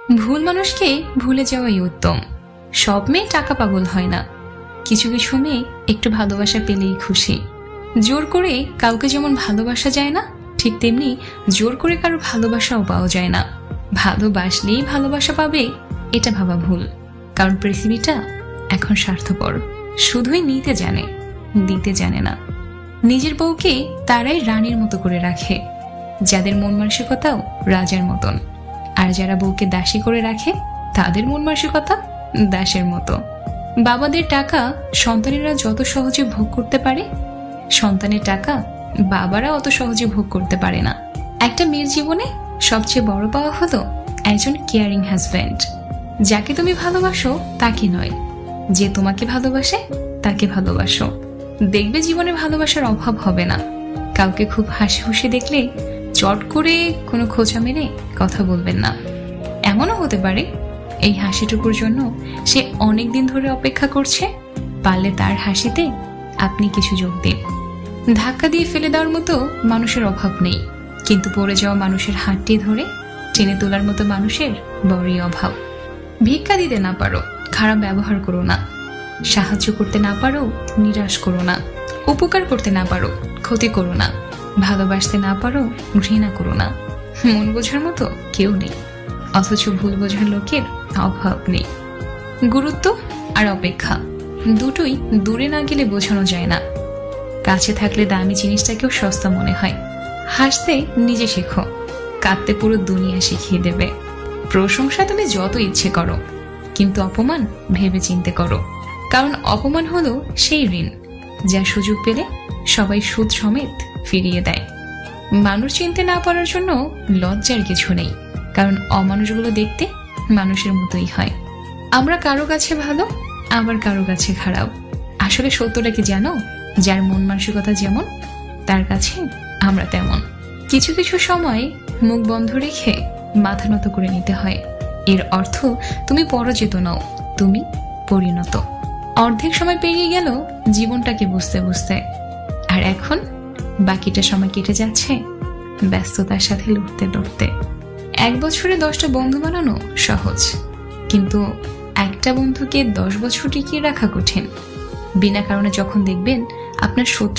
ভুল মানুষকে ভুলে যাওয়াই উত্তম। সব মেয়ে টাকা পাগল হয় না, কিছু কিছু মেয়ে একটু ভালোবাসা পেলেই খুশি। জোর করে কাউকে যেমন ভালোবাসা যায় না, ঠিক তেমনি জোর করে কারো ভালোবাসাও পাওয়া যায় না। ভালোবাসলেই ভালোবাসা পাবে এটা ভাবা ভুল, কারণ পৃথিবীটা এখন স্বার্থপর, শুধুই নিতে জানে, দিতে জানে না। নিজের বউকে তারাই রানীর মতো করে রাখে, যাদের মন মানসিকতাও রাজার মতন। আর যারা বউকে দাসী করে রাখে, তাদের মন মানসিকতা দাসের মতো। বাবাদের টাকা সন্তানেরা যত সহজে ভোগ করতে পারে, সন্তানের টাকা বাবারা অত সহজে ভোগ করতে পারে না। একটা মেয়ের জীবনে সবচেয়ে বড় পাওয়া হলো একজন কেয়ারিং হাজব্যান্ড। যাকে তুমি ভালোবাসো তাকে নয়, যে তোমাকে ভালোবাসে তাকে ভালোবাসো। দেখবে জীবনে ভালোবাসার অভাব হবে না। কাউকে খুব হাসি খুশি দেখলে চট করে কোনো খোঁচা মেরে কথা বলবেন না। এমনও হতে পারে এই হাসিটুকুর জন্য সে অনেক দিন ধরে অপেক্ষা করছে, পারলে তার হাসিতে আপনি কিছু যোগ দিন। ধাক্কা দিয়ে ফেলে দেওয়ার মতো মানুষের অভাব নেই, কিন্তু পড়ে যাওয়া মানুষের হাতটি ধরে টেনে তোলার মতো মানুষের বড়ই অভাব। ভিক্ষা দিতে না পারো, খারাপ ব্যবহার করো না। সাহায্য করতে না পারো, নিরাশ করো না। উপকার করতে না পারো, ক্ষতি করো না। ভালোবাসতে না পারো, ঘৃণা করো না। মন বোঝার মতো কেউ নেই, অথচ ভুল বোঝার লোকের অভাব নেই। গুরুত্ব আর অপেক্ষা দুটোই দূরে না গেলে বোঝানো যায় না। কাছে থাকলে দামি জিনিসটাকেও সস্তা মনে হয়। হাসতে নিজে শেখো, কাঁদতে পুরো দুনিয়া শিখিয়ে দেবে। প্রশংসা তুমি যত ইচ্ছে করো, কিন্তু অপমান ভেবে চিন্তে করো, কারণ অপমান হলো সেই ঋণ যা সুযোগ পেলে সবাই সুদ সমেত ফিরিয়ে দেয়। মানুষ চিনতে না পারার জন্য লজ্জার কিছু নেই, কারণ অমানুষগুলো দেখতে মানুষের মতোই হয়। আমরা কারো কাছে ভালো, আবার কারো কাছে খারাপ। আসলে সত্যটা কি জানো? যার মন মানসিকতা যেমন, তার কাছে আমরা তেমন। কিছু কিছু সময় মুখ বন্ধ রেখে মাথা নত করে নিতে হয়। এর অর্থ তুমি পরাজিত নও, তুমি পরিণত। অর্ধেক সময় পেরিয়ে গেল জীবনটাকে বুঝতে বুঝতে, আর এখন বাকিটা সময় কেটে যাচ্ছে ব্যস্ততার সাথে লড়তে লড়তে। 1 বছরে 10টা বন্ধু বানানো সহজ, কিন্তু একটা বন্ধুকে 10 বছর টিকিয়ে রাখা কঠিন। বিনা কারণে যখন দেখবেন আপনার শত্রু